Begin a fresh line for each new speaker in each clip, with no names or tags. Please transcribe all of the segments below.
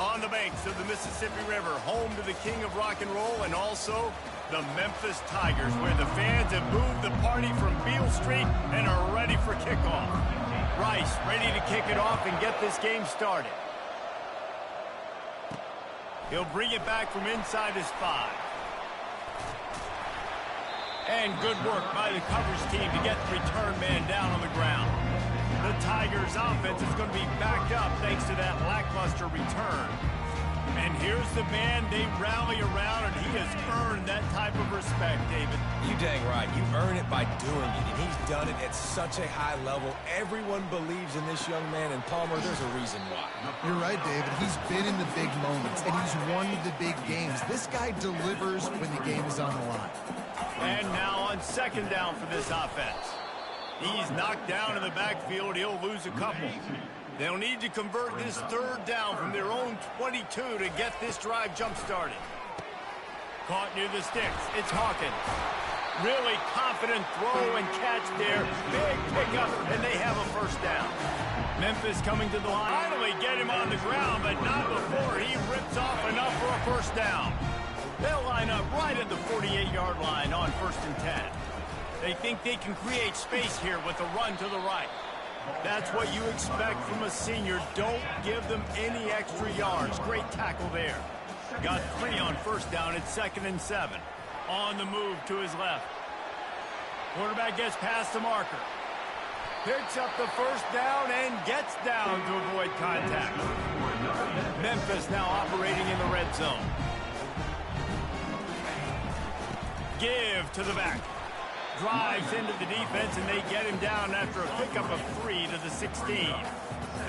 On the banks of the Mississippi River, home to the king of rock and roll and also the Memphis Tigers, where the fans have moved the party from Beale Street and are ready for kickoff. Rice ready to kick it off and get this game started. He'll bring it back from inside his 5. And good work by the coverage team to get the return man down on the ground. The Tigers' offense is going to be backed up thanks to that lackluster return. And here's the man they rally around, and he has earned that type of respect, David.
You dang right. You earn it by doing it, and he's done it at such a high level. Everyone believes in this young man, and Palmer, there's a reason why.
You're right, David. He's been in the big moments, and he's won the big games. This guy delivers when the game is on the line.
And now on second down for this offense. He's knocked down in the backfield. He'll lose a couple. They'll need to convert this third down from their own 22 to get this drive jump-started. Caught near the sticks. It's Hawkins. Really confident throw and catch there. Big pickup, and they have a first down. Memphis coming to the line. Finally get him on the ground, but not before he rips off enough for a first down. They'll line up right at the 48-yard line on 1st and 10. They think they can create space here with a run to the right. That's what you expect from a senior. Don't give them any extra yards. Great tackle there. Got 3 on first down. It's 2nd and 7. On the move to his left. Quarterback gets past the marker. Picks up the first down and gets down to avoid contact. Memphis now operating in the red zone. Give to the back. Drives into the defense, and they get him down after a pickup of 3 to the 16.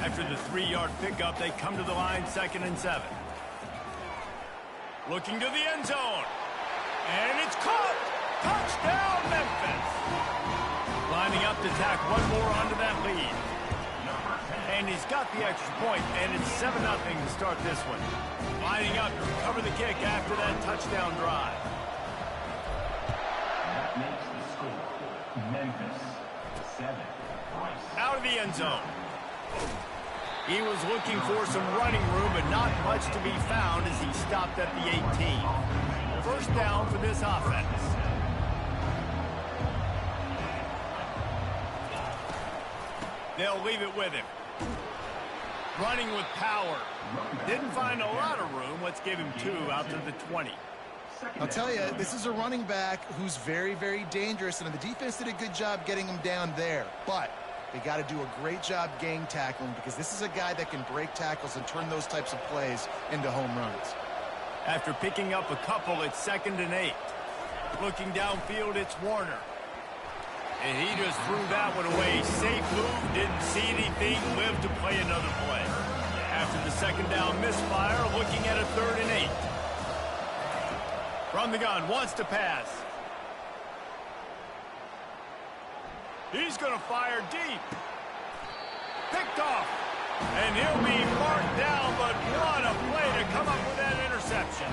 After the 3-yard pickup, they come to the line, 2nd and 7. Looking to the end zone. And it's caught! Touchdown, Memphis! Lining up to tack one more onto that lead. And he's got the extra point, and it's 7-0 to start this one. Lining up to recover the kick after that touchdown drive.
Memphis, 7.
Out of the end zone. He was looking for some running room, but not much to be found as he stopped at the 18. First down for this offense. They'll leave it with him. Running with power. Didn't find a lot of room. Let's give him 2 out to the 20.
I'll tell you, this is a running back who's very, very dangerous, and the defense did a good job getting him down there. But they got to do a great job gang tackling because this is a guy that can break tackles and turn those types of plays into home runs.
After picking up a couple, it's 2nd and 8. Looking downfield, it's Warner. And he just threw that one away. Safe move, didn't see anything, lived to play another play. After the 2nd down misfire, looking at a 3rd and 8. From the gun, wants to pass. He's going to fire deep. Picked off. And he'll be marked down, but what a play to come up with that interception.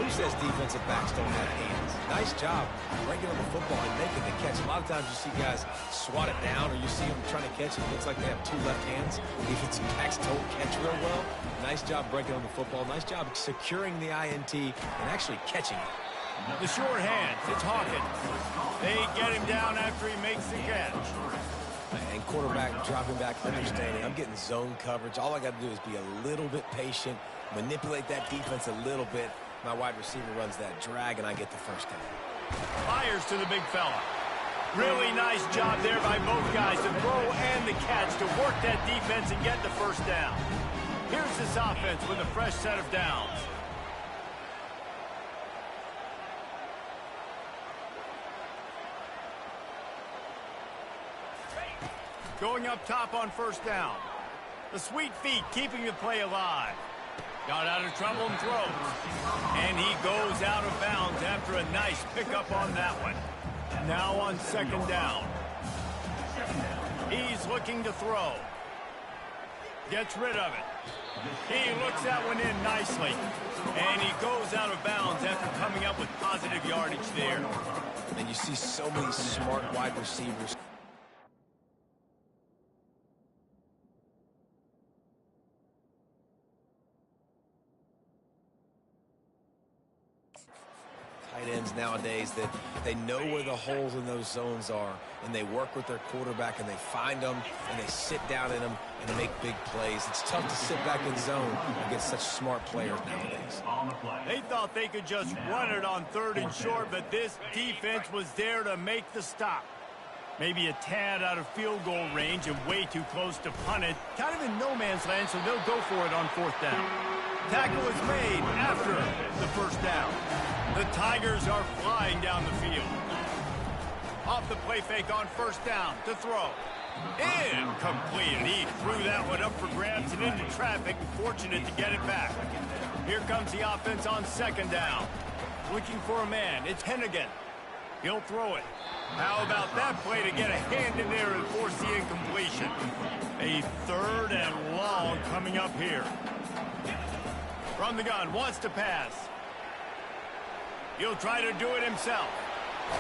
Who says defensive backs don't have hands? Nice job breaking on the football and making the catch. A lot of times you see guys swat it down or you see them trying to catch it. It looks like they have 2 left hands. Defensive backs don't catch real well. Nice job breaking on the football. Nice job securing the INT and actually catching it.
The short hands, it's Hawkins. They get him down after he makes the catch.
And quarterback dropping back, understanding I'm getting zone coverage. All I got to do is be a little bit patient, manipulate that defense a little bit. My wide receiver runs that drag, and I get the first down.
Fires to the big fella. Really nice job there by both guys to throw and the catch to work that defense and get the first down. Here's this offense with a fresh set of downs. Going up top on first down. The sweet feet keeping the play alive. Got out of trouble and throws. And he goes out of bounds after a nice pickup on that one. Now on 2nd down. He's looking to throw. Gets rid of it. He looks that one in nicely. And he goes out of bounds after coming up with positive yardage there.
And you see so many smart wide receivers. nowadays that they know where the holes in those zones are, and they work with their quarterback, and they find them, and they sit down in them and make big plays. It's tough to sit back in zone against such smart players nowadays.
They thought they could just run it on 3rd and short, but this defense was there to make the stop. Maybe a tad out of field goal range and way too close to punt it. Kind of in no man's land, so they'll go for it on 4th down. Tackle is made after the 1st down. The Tigers are flying down the field. Off the play fake on 1st down to throw. Incomplete. And he threw that one up for grabs and into traffic, and fortunate to get it back. Here comes the offense on 2nd down. Looking for a man. It's Hennigan. He'll throw it. How about that play to get a hand in there and force the incompletion? A 3rd and long coming up here. From the gun, wants to pass. He'll try to do it himself.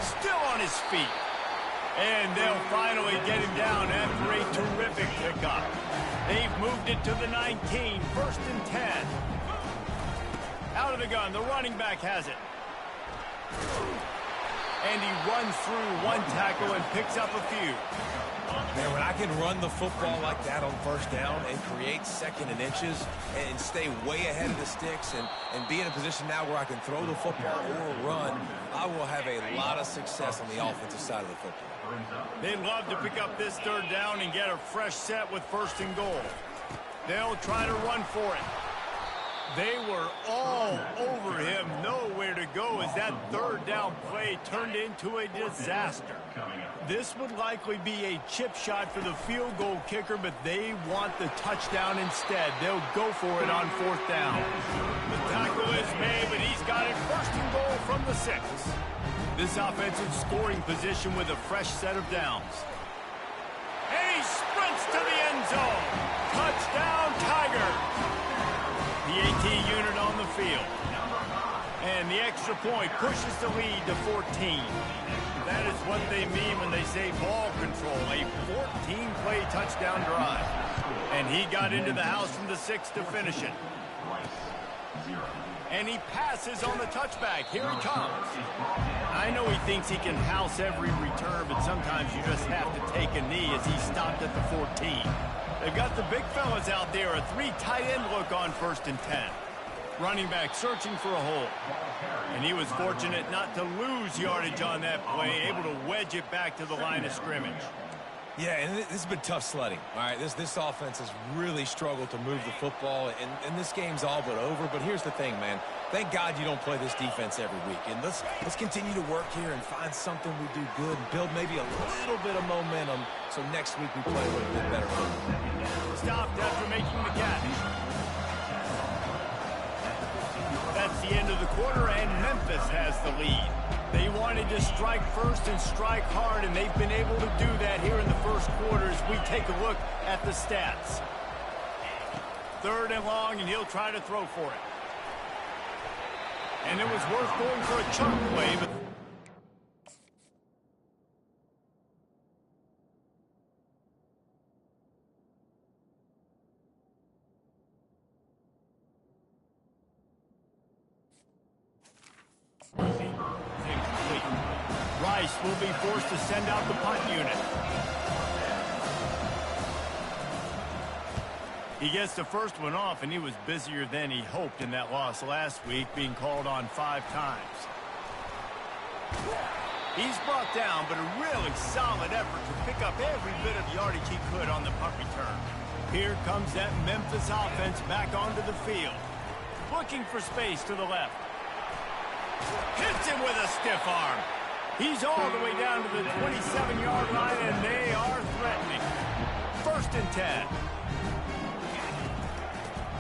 Still on his feet. And they'll finally get him down after a terrific pickup. They've moved it to the 19, 1st and 10. Out of the gun, the running back has it. And he runs through one tackle and picks up a few.
Man, when I can run the football like that on 1st down and create 2nd and inches and stay way ahead of the sticks and be in a position now where I can throw the football or run, I will have a lot of success on the offensive side of the football.
They'd love to pick up this 3rd down and get a fresh set with 1st and goal. They'll try to run for it. They were all over him, nowhere to go as that 3rd down play turned into a disaster. This would likely be a chip shot for the field goal kicker, but they want the touchdown instead. They'll go for it on 4th down. The tackle is made, but he's got it 1st and goal from the 6. This offensive scoring position with a fresh set of downs. And he sprints to the end zone. Touchdown, Tiger. The AT unit on the field. And the extra point pushes the lead to 14. That is what they mean when they say ball control. A 14-play touchdown drive. And he got into the house from the 6 to finish it. And he passes on the touchback. Here he comes. I know he thinks he can house every return, but sometimes you just have to take a knee as he stopped at the 14. They've got the big fellas out there, a 3 tight end look on 1st and 10. Running back searching for a hole. And he was fortunate not to lose yardage on that play, able to wedge it back to the line of scrimmage.
Yeah, and this has been tough sledding. All right, this offense has really struggled to move the football, and this game's all but over. But here's the thing, man. Thank God you don't play this defense every week. And let's continue to work here and find something we do good and build maybe a little bit of momentum so next week we play a little bit better.
Stopped after making the catch. That's the end of the quarter, and Memphis has the lead. They wanted to strike first and strike hard, and they've been able to do that here in the 1st quarter as we take a look at the stats. 3rd and long, and he'll try to throw for it. And it was worth going for a chunk play, but Rice will be forced to send out the punt unit. He gets the first one off, and he was busier than he hoped in that loss last week, being called on 5 times. He's brought down, but a really solid effort to pick up every bit of yardage he could on the punt return. Here comes that Memphis offense back onto the field. Looking for space to the left. Hits him with a stiff arm. He's all the way down to the 27-yard line, and they are threatening. 1st and 10.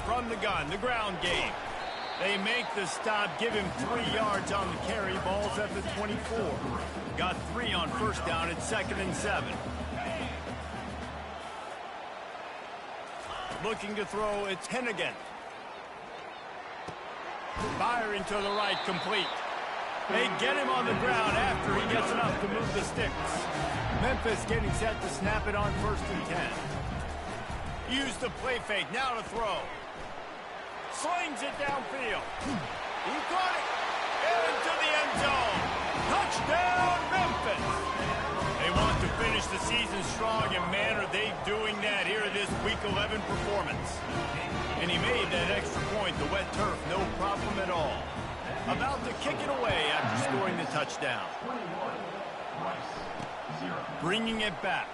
From the gun, the ground game. They make the stop, give him 3 yards on the carry. Ball's at the 24. Got 3 on 1st down at 2nd and 7. Looking to throw, it's Hennigan. Firing to the right, complete. They get him on the ground after he gets enough to move the sticks. Memphis getting set to snap it on 1st and 10. Use the play fake, now to throw. Slings it downfield. He caught it into the end zone. Touchdown, Memphis! They want to finish the season strong, and man, are they doing that here in this Week 11 performance. And he made that extra point, the wet turf, no problem at all. About to kick it away after scoring the touchdown. Bringing it back.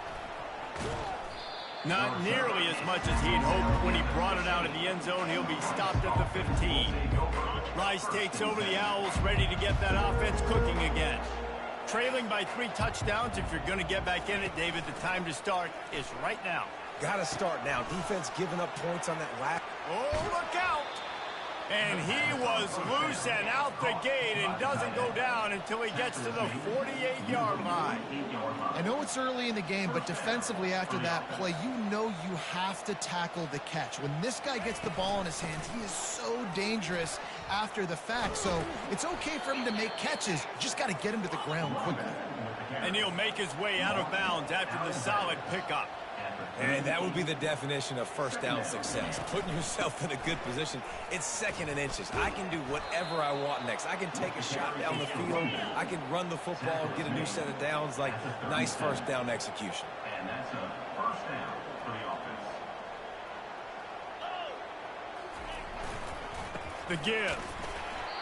Not nearly as much as he'd hoped when he brought it out of the end zone. He'll be stopped at the 15. Rice takes over the Owls, ready to get that offense cooking again. Trailing by 3 touchdowns. If you're going to get back in it, David, the time to start is right now.
Got to start now. Defense giving up points on that lap.
Oh, look out! And he was loose and out the gate and doesn't go down until he gets to the 48-yard line.
I know it's early in the game, but defensively after that play, you know you have to tackle the catch. When this guy gets the ball in his hands, he is so dangerous after the fact. So it's okay for him to make catches. You just got to get him to the ground quickly.
And he'll make his way out of bounds after the solid pickup.
And that would be the definition of first down success. Putting yourself in a good position. It's 2nd and inches. I can do whatever I want next. I can take a shot down the field. I can run the football and get a new set of downs. Like, nice first down execution.
And that's a first down for the offense.
The give.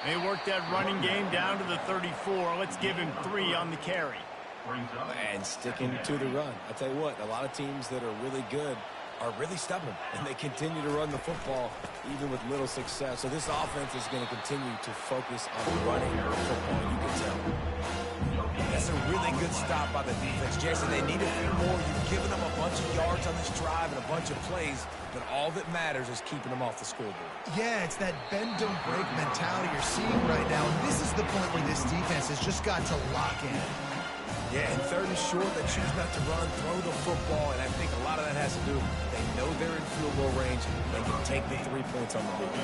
They worked that running game down to the 34. Let's give him 3 on the carry.
And sticking to the run. I tell you what, a lot of teams that are really good are really stubborn, and they continue to run the football even with little success. So this offense is going to continue to focus on running the football, you can tell. That's a really good stop by the defense. Jason, they need a few more. You've given them a bunch of yards on this drive and a bunch of plays, but all that matters is keeping them off the scoreboard.
Yeah, it's that bend, don't break mentality you're seeing right now. And this is the point where this defense has just got to lock in.
Yeah, and 3rd and short, they choose not to run, throw the football, and I think a lot of that has to do, they know they're in field goal range, they can take the 3 points on the board.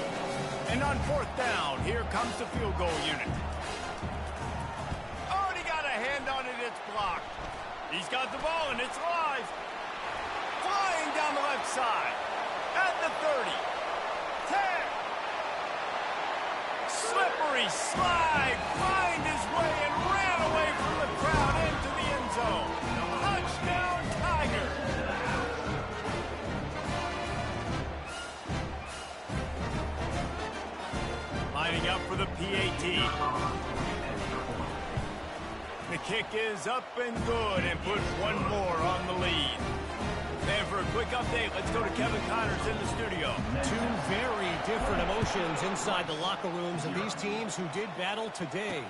And on 4th down, here comes the field goal unit. Already got a hand on it, it's blocked. He's got the ball, and it's live. Flying down the left side. At the 30. 10. Slippery slide. Find his way and ran away from the crowd into the end zone. Touchdown, Tigers. Lining up for the PAT. The kick is up and good and puts 1 more on the lead. And for a quick update, let's go to Kevin Connors in the studio.
2 very different emotions inside the locker rooms of these teams who did battle today.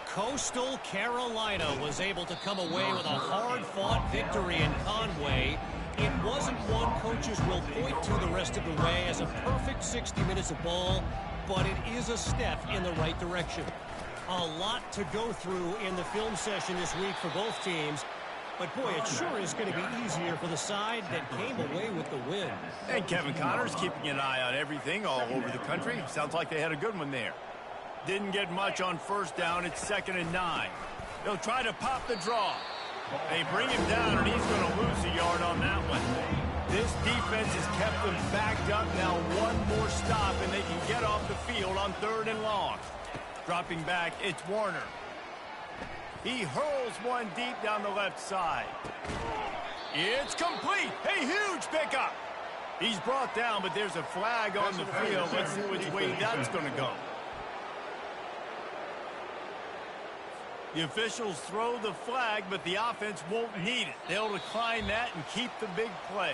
Coastal Carolina was able to come away with a hard-fought victory in Conway. It wasn't one coaches will point to the rest of the way as a perfect 60 minutes of ball, but it is a step in the right direction. A lot to go through in the film session this week for both teams. But, boy, it sure is going to be easier for the side that came away with the win.
And Kevin Connors keeping an eye on everything all over the country. Sounds like they had a good one there. Didn't get much on 1st down. It's 2nd and 9. They'll try to pop the draw. They bring him down, and he's going to lose a yard on that one. This defense has kept them backed up. Now 1 more stop, and they can get off the field on 3rd and long. Dropping back, it's Warner. He hurls one deep down the left side. It's complete. A huge pickup. He's brought down, but there's a flag on the field. Let's see which way that's going to go. The officials throw the flag, but the offense won't need it. They'll decline that and keep the big play.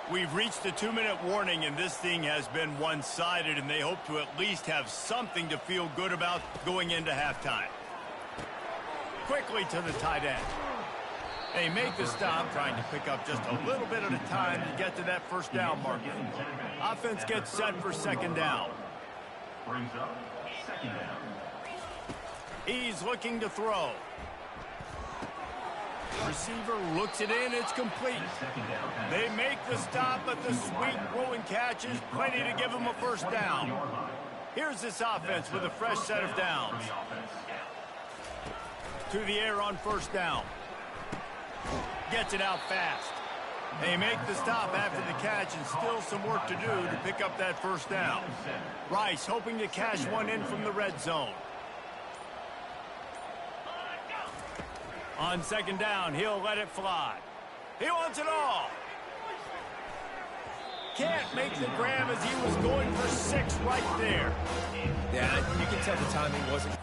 We've reached the 2-minute warning, and this thing has been one-sided, and they hope to at least have something to feel good about going into halftime. Quickly to the tight end. They make the stop, trying to pick up just a little bit at a time to get to that 1st down marker. Offense gets set for 2nd down.
Brings up 2nd down.
He's looking to throw. Receiver looks it in, it's complete. They make the stop, but the sweet rolling catch is plenty to give them a 1st down. Here's this offense with a fresh set of downs. To the air on 1st down. Gets it out fast. They make the stop after the catch, and still some work to do to pick up that 1st down. Rice hoping to cash one in from the red zone. On second down, he'll let it fly. He wants it all. Can't make the grab as he was going for 6 right there.
Yeah, you can tell the timing wasn't.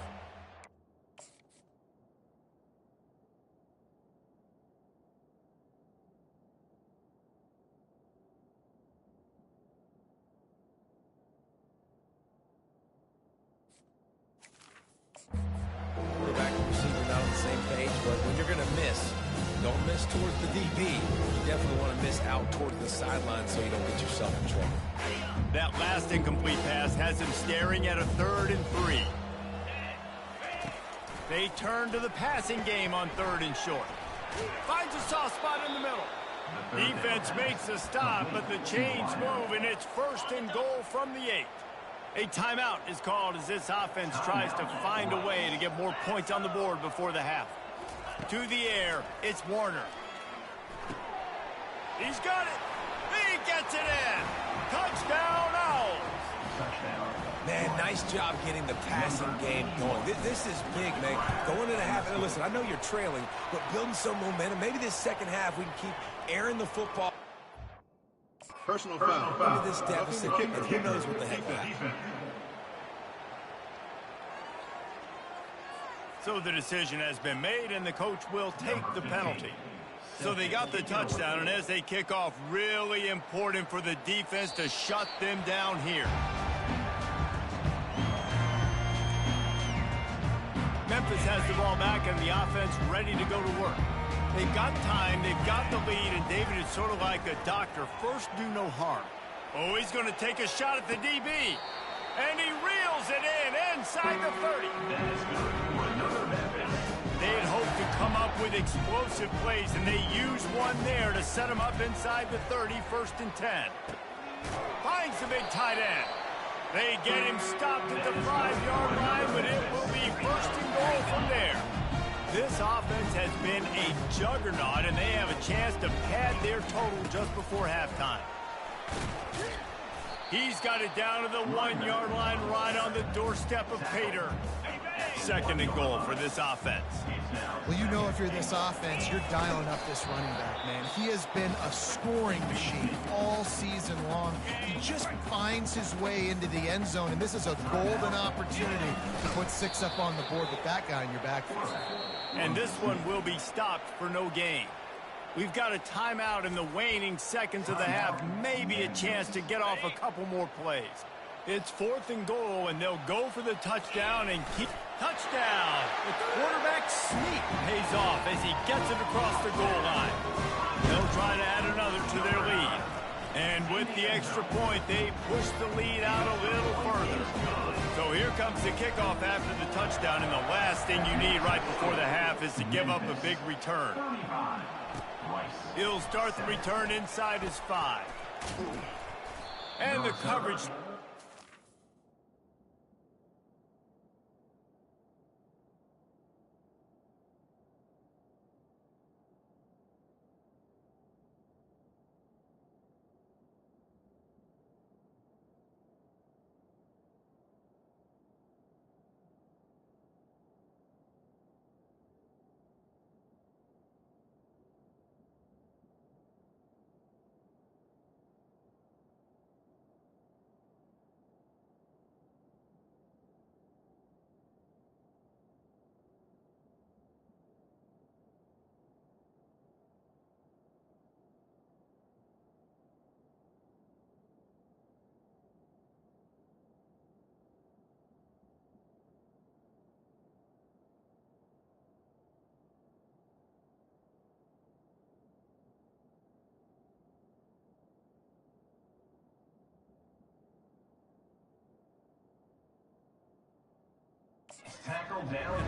Quarterback and receiver not on the same page, but when you're going to miss, don't miss towards the DB. You definitely want to miss out towards the sideline so you don't get yourself in trouble.
That last incomplete pass has him staring at a 3rd and 3. They turn to the passing game on 3rd and short. Finds a soft spot in the middle. Defense makes a stop, but the chains move, and it's 1st and goal from the 8. A timeout is called as this offense tries to find a way to get more points on the board before the half. To the air, it's Warner. He's got it. He gets it in. Touchdown, Owls.
Man, nice job getting the passing game going. This is big, man. Going into half, and listen, I know you're trailing, but building some momentum. Maybe this second half we can keep airing the football.
Personal foul.
Look at this deficit, and who knows what the heck will happen.
So the decision has been made, and the coach will take the penalty. So they got the touchdown, and as they kick off, really important for the defense to shut them down here. Memphis has the ball back, and the offense ready to go to work. They've got time, they've got the lead, and David is sort of like a doctor. First, do no harm. Oh, he's going to take a shot at the DB. And he reels it in inside the 30. They had hoped to come up with explosive plays, and they used one there to set him up inside the 30, 1st and 10. Finds the big tight end. They get him stopped at the 5-yard line, but it will be 1st and goal from there. This offense has been a juggernaut, and they have a chance to pad their total just before halftime. He's got it down to the 1-yard line right on the doorstep of Pater. 2nd and goal for this offense.
Well, you know if you're this offense, you're dialing up this running back, man. He has been a scoring machine all season long. He just finds his way into the end zone, and this is a golden opportunity to put 6 up on the board with that guy in your backfield.
And this one will be stopped for no gain. We've got a timeout in the waning seconds of the half, maybe a chance to get off a couple more plays. It's 4th and goal, and they'll go for the touchdown and keep... Touchdown! The quarterback sneak pays off as he gets it across the goal line. They'll try to add another to their lead. And with the extra point, they push the lead out a little further. So here comes the kickoff after the touchdown, and the last thing you need right before the half is to give up a big return. He'll start the return inside his 5. And the coverage...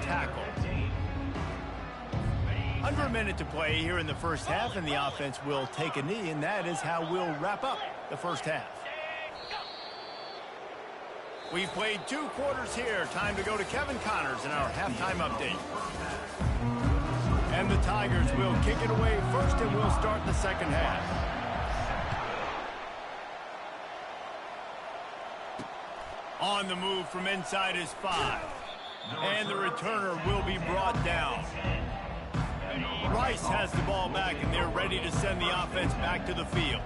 Tackle. Under a minute to play here in the first half, and the offense will take a knee, and that is how we'll wrap up the first half. We've played 2 quarters here. Time to go to Kevin Connors in our halftime update. And the Tigers will kick it away first, and we'll start the second half. On the move from inside his 5. And the returner will be brought down. Rice has the ball back, and they're ready to send the offense back to the field.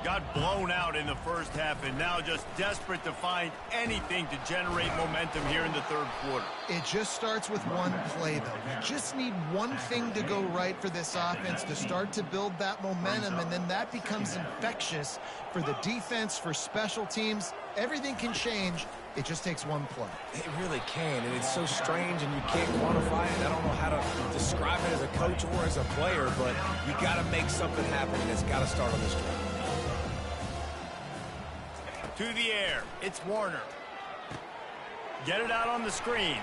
Got blown out in the first half, and now just desperate to find anything to generate momentum here in the third quarter.
It just starts with one play, though. You just need one thing to go right for this offense to start to build that momentum, and then that becomes infectious for the defense, for special teams. Everything can change. It just takes one play.
It really can, and it's so strange, and you can't quantify it. I don't know how to describe it as a coach or as a player, but you got to make something happen, and it's got to start on this drive.
To the air, it's Warner. Get it out on the screen.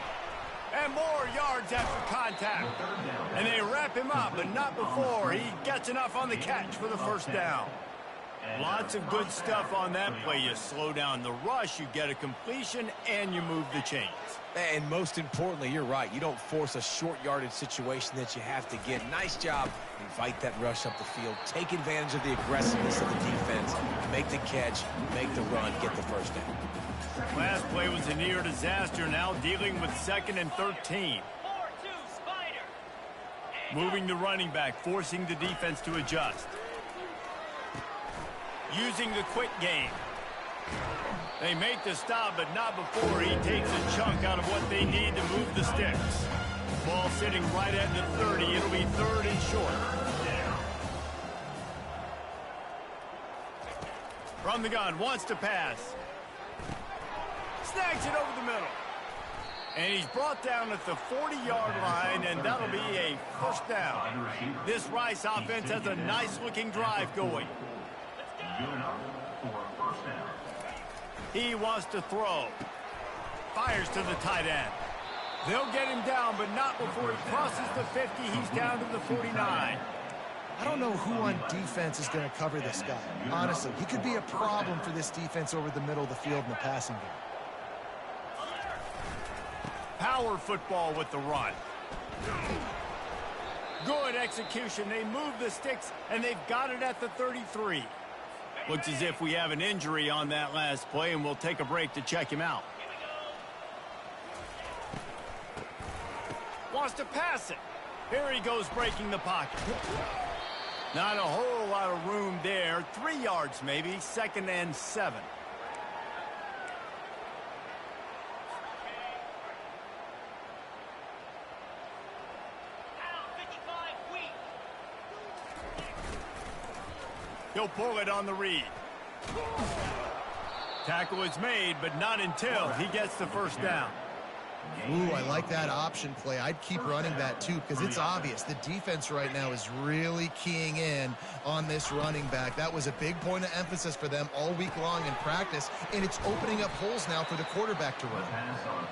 And more yards after contact. And they wrap him up, but not before he gets enough on the catch for the first down. Lots of good stuff on that play. You slow down the rush, you get a completion, and you move the chains.
And most importantly, you're right. You don't force a short yardage situation that you have to get. Nice job. Invite that rush up the field. Take advantage of the aggressiveness of the defense. Make the catch, make the run, get the first down.
Last play was a near disaster. Now dealing with 2nd and 13. Moving the running back, forcing the defense to adjust. Using the quick game. They make the stop, but not before he takes a chunk out of what they need to move the sticks. Ball sitting right at the 30. It'll be 3rd and short. From the gun, wants to pass. Snags it over the middle. And he's brought down at the 40-yard line, and that'll be a first down. This Rice offense has a nice-looking drive going. He wants to throw. Fires to the tight end. They'll get him down, but not before he crosses the 50. He's down to the 49.
I don't know who on defense is going to cover this guy. Honestly, he could be a problem for this defense over the middle of the field in the passing game.
Power football with the run. Good execution. They move the sticks, and they've got it at the 33. Looks as if we have an injury on that last play, and we'll take a break to check him out. Wants to pass it. Here he goes, breaking the pocket. Not a whole lot of room there. 3 yards maybe, 2nd and 7. He'll pull it on the read. Tackle is made, but not until he gets the first down.
Ooh, I like that option play. I'd keep running that, too, because it's obvious. The defense right now is really keying in on this running back. That was a big point of emphasis for them all week long in practice, and it's opening up holes now for the quarterback to run.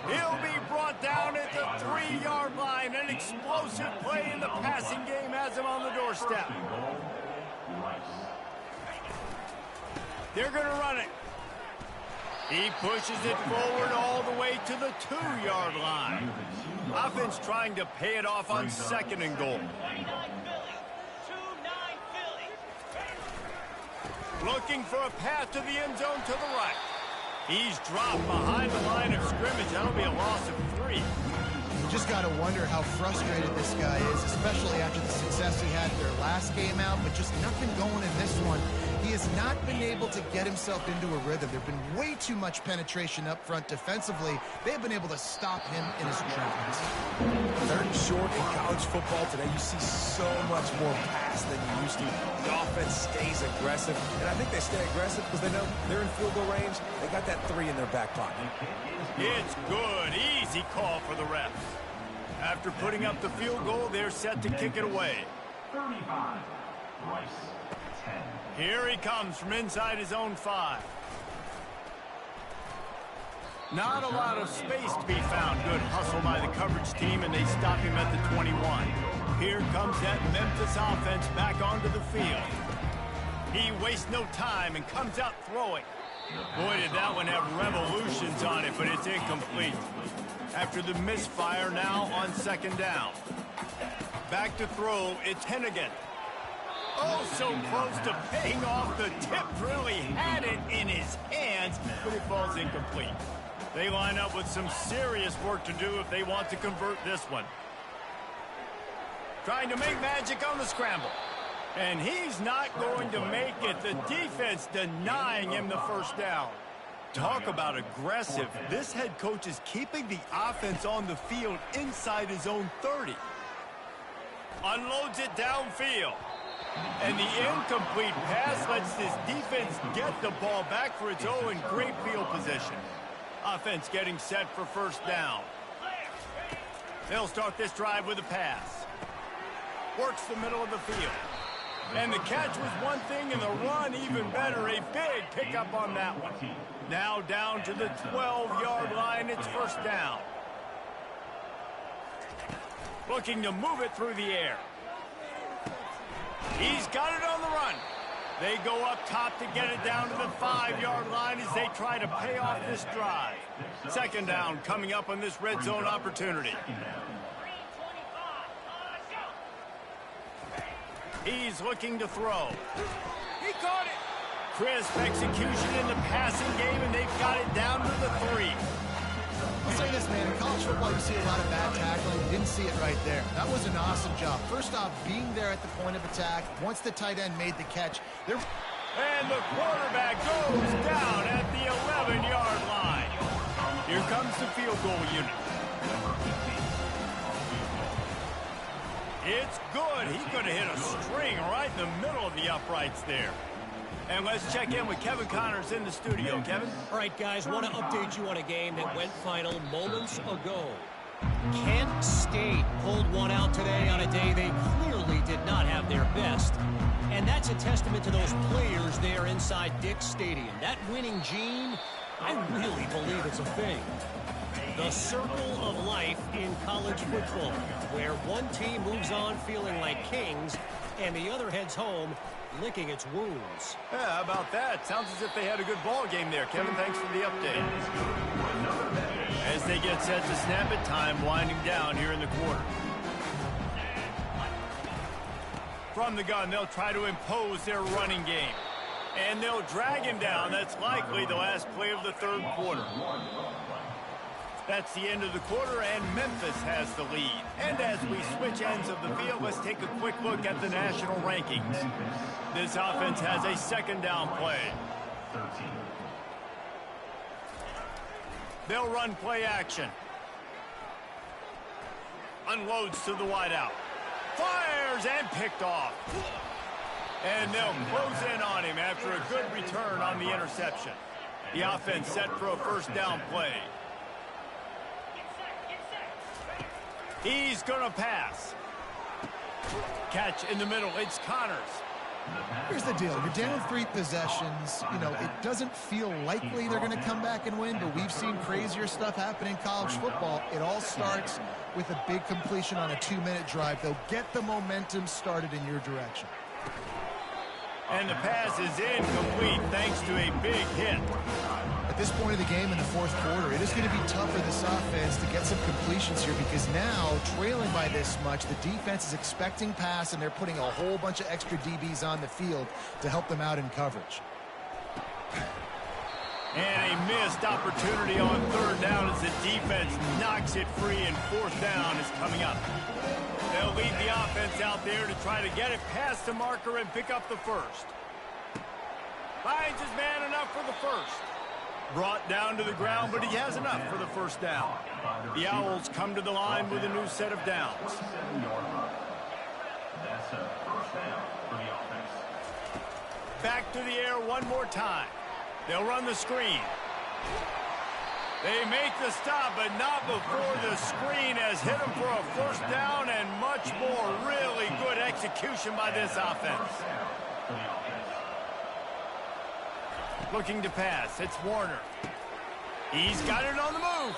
He'll be brought down at the 3-yard line. An explosive play in the passing game has him on the doorstep. They're going to run it. He pushes it forward all the way to the 2-yard line. Offense trying to pay it off on 2nd and goal. Looking for a path to the end zone to the right. He's dropped behind the line of scrimmage. That'll be a loss of 3.
You just got to wonder how frustrated this guy is, especially after the success he had their last game out, but just nothing going in this one. He has not been able to get himself into a rhythm. There's been way too much penetration up front defensively. They've been able to stop him in his tracks.
3rd and short in college football today. You see so much more pass than you used to. The offense stays aggressive, and I think they stay aggressive because they know they're in field goal range. They got that 3 in their back pocket.
It's good. Easy call for the refs. After putting up the field goal, they're set to kick it away.
35. Rice. 10.
Here he comes from inside his own 5. Not a lot of space to be found. Good hustle by the coverage team, and they stop him at the 21. Here comes that Memphis offense back onto the field. He wastes no time and comes out throwing. Boy, did that one have revolutions on it, but it's incomplete. After the misfire, now on 2nd down. Back to throw, it's Hennigan. Oh, so close to paying off. The tip really had it in his hands, but it falls incomplete. They line up with some serious work to do if they want to convert this one. Trying to make magic on the scramble. And he's not going to make it. The defense denying him the first down. Talk about aggressive. This head coach is keeping the offense on the field inside his own 30. Unloads it downfield. And the incomplete pass lets this defense get the ball back for its own great field position. Offense getting set for first down. They'll start this drive with a pass. Works the middle of the field. And the catch was one thing, and the run even better. A big pickup on that one. Now down to the 12-yard line. It's first down. Looking to move it through the air. He's got it on the run. They go up top to get it down to the 5-yard line as they try to pay off this drive. Second down coming up on this red zone opportunity. He's looking to throw. He caught it. Crisp execution in the passing game, and they've got it down to the 3.
I'll say this, man. In college football, you see a lot of bad tackling. You didn't see it right there. That was an awesome job. First off, being there at the point of attack. Once the tight end made the catch, there.
And the quarterback goes down at the 11-yard line. Here comes the field goal unit. It's good. He could have hit a string right in the middle of the uprights there. And let's check in with Kevin Connors in the studio. Kevin?
All right, guys, want to update you on a game that went final moments ago. Kent State pulled one out today on a day they clearly did not have their best. And that's a testament to those players there inside Dick's Stadium. That winning gene, I really believe it's a thing. The circle of life in college football, where one team moves on feeling like kings and the other heads home licking its wounds.
Yeah, how about that? Sounds as if they had a good ball game there. Kevin, thanks for the update. As they get set to snap it, time winding down here in the quarter. From the gun, they'll try to impose their running game. And they'll drag him down. That's likely the last play of the third quarter. That's the end of the quarter, and Memphis has the lead. And as we switch ends of the field, let's take a quick look at the national rankings. This offense has a second down play. They'll run play action. Unloads to the wideout. Fires and picked off. And they'll close in on him after a good return on the interception. The offense set for a first down play. He's going to pass. Catch in the middle. It's Connors.
Here's the deal. You're down 3 possessions. You know, it doesn't feel likely they're going to come back and win, but we've seen crazier stuff happen in college football. It all starts with a big completion on a 2-minute drive. They'll get the momentum started in your direction.
And the pass is incomplete thanks to a big hit.
At this point of the game in the fourth quarter, it is going to be tough for this offense to get some completions here because now, trailing by this much, the defense is expecting pass, and they're putting a whole bunch of extra DBs on the field to help them out in coverage.
And a missed opportunity on third down as the defense knocks it free, and fourth down is coming up. They'll lead the offense out there to try to get it past the marker and pick up the first. Finds his man enough for the first. Brought down to the ground, but he has enough for the first down. The Owls come to the line with a new set of downs.
That's a first down for the offense.
Back to the air one more time. They'll run the screen. They make the stop, but not before the screen has hit them for a first down and much more. Really good execution by this offense. Looking to pass. It's Warner. He's got it on the move.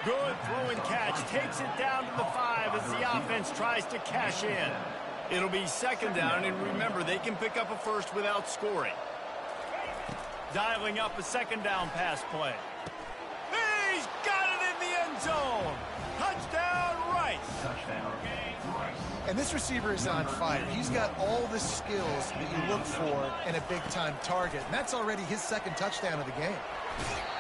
Good throw and catch. Takes it down to the 5 as the offense tries to cash in. It'll be second down, and remember, they can pick up a first without scoring. Dialing up a second down pass play. He's got it in the end zone. Touchdown, Rice.
Touchdown, Rice.
And this receiver is on fire. He's got all the skills that you look for in a big-time target. And that's already his second touchdown of the game.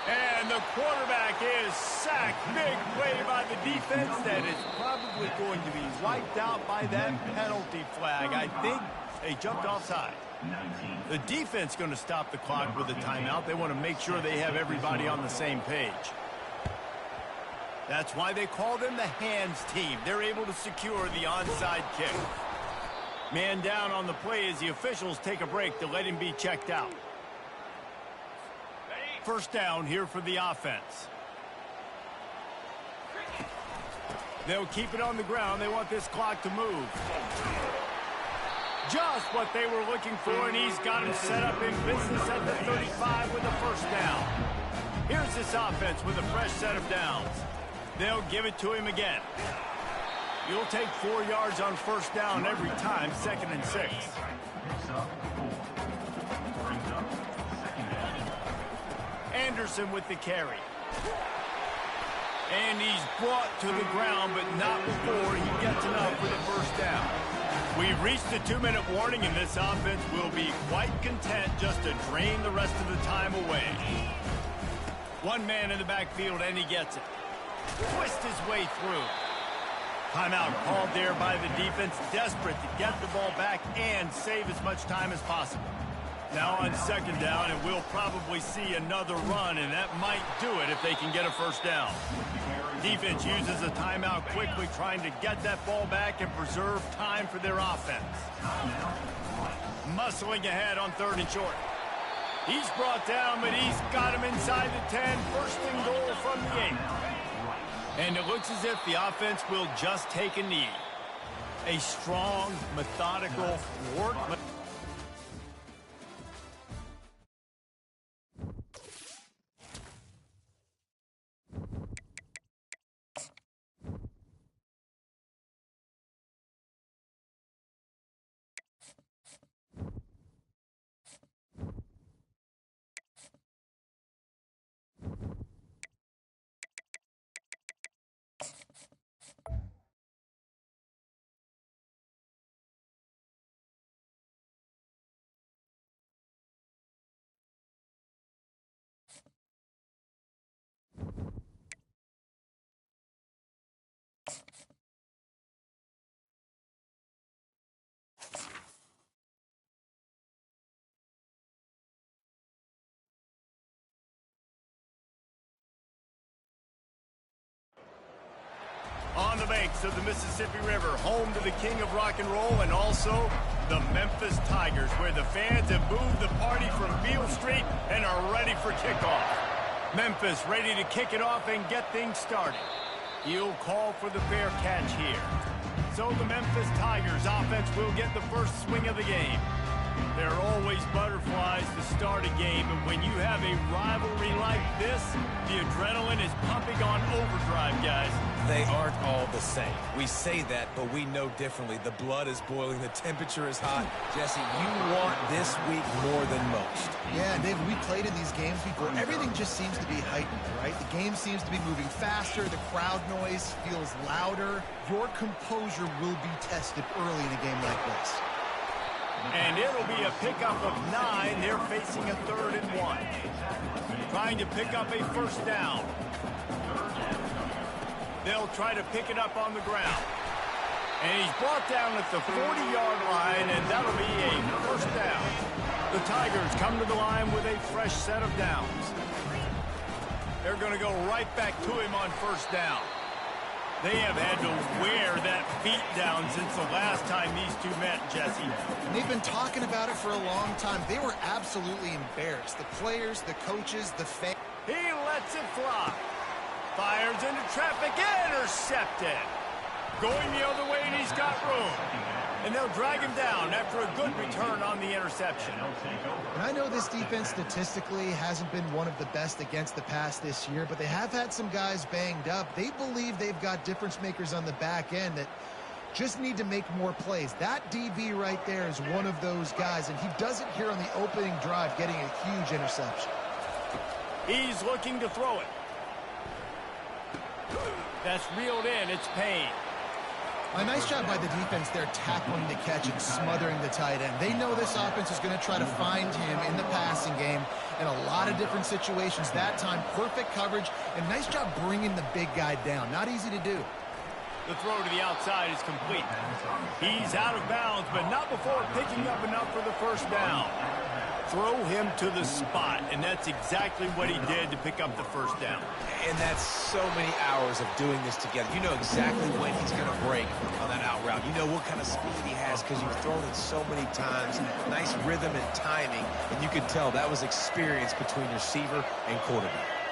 And the quarterback is sacked. Big play by the defense that is probably going to be wiped out by that penalty flag. I think they jumped offside. The defense going to stop the clock with a timeout. They want to make sure they have everybody on the same page. That's why they call them the hands team. They're able to secure the onside kick. Man down on the play as the officials take a break to let him be checked out. First down here for the offense. They'll keep it on the ground. They want this clock to move. Just what they were looking for, and he's got him set up in business at the 35 with a first down. Here's this offense with a fresh set of downs. They'll give it to him again. You'll take 4 yards on first down every time, 2nd and 6. Anderson with the carry. And he's brought to the ground, but not before he gets enough for the first down. We've reached the 2-minute warning, and this offense will be quite content just to drain the rest of the time away. One man in the backfield, and he gets it. Twist his way through. Timeout called there by the defense, desperate to get the ball back and save as much time as possible. Now on second down, and we'll probably see another run, and that might do it if they can get a first down. Defense uses a timeout quickly, trying to get that ball back and preserve time for their offense. Muscling ahead on 3rd and short. He's brought down, but he's got him inside the 10. First and goal from the 8. And it looks as if the offense will just take a knee. A strong, methodical work. On the banks of the Mississippi River, home to the king of rock and roll and also the Memphis Tigers, where the fans have moved the party from Beale Street and are ready for kickoff. Memphis ready to kick it off and get things started. He'll call for the fair catch here. So the Memphis Tigers offense will get the first swing of the game. There are always butterflies to start a game, and when you have a rivalry like this, the adrenaline is pumping on overdrive, guys.
They aren't all the same. We say that, but we know differently. The blood is boiling. The temperature is hot. Jesse, you want this week more than most.
Yeah, David, we played in these games before. Everything just seems to be heightened, right? The game seems to be moving faster. The crowd noise feels louder. Your composure will be tested early in a game like this.
And it'll be a pickup of 9. They're facing a 3rd and 1. Trying to pick up a first down. They'll try to pick it up on the ground. And he's brought down at the 40-yard line, and that'll be a first down. The Tigers come to the line with a fresh set of downs. They're going to go right back to him on first down. They have had to wear that beat down since the last time these two met, Jesse.
And they've been talking about it for a long time. They were absolutely embarrassed. The players, the coaches, the fans.
He lets it fly. Fires into traffic, intercepted. Going the other way, and he's got room. And they'll drag him down after a good return on the interception.
And I know this defense statistically hasn't been one of the best against the pass this year, but they have had some guys banged up. They believe they've got difference makers on the back end that just need to make more plays. That DB right there is one of those guys, and he does it here on the opening drive, getting a huge interception.
He's looking to throw it. That's reeled in. It's Payne.
A nice job by the defense there tackling the catch and smothering the tight end. They know this offense is going to try to find him in the passing game in a lot of different situations. That time, perfect coverage, and nice job bringing the big guy down. Not easy to do.
The throw to the outside is complete. He's out of bounds, but not before picking up enough for the first down. Throw him to the spot, and that's exactly what he did to pick up the first down.
And that's so many hours of doing this together. You know exactly when he's going to break on that out route. You know what kind of speed he has because you've thrown it so many times. Nice rhythm and timing, and you can tell that was experience between receiver and quarterback.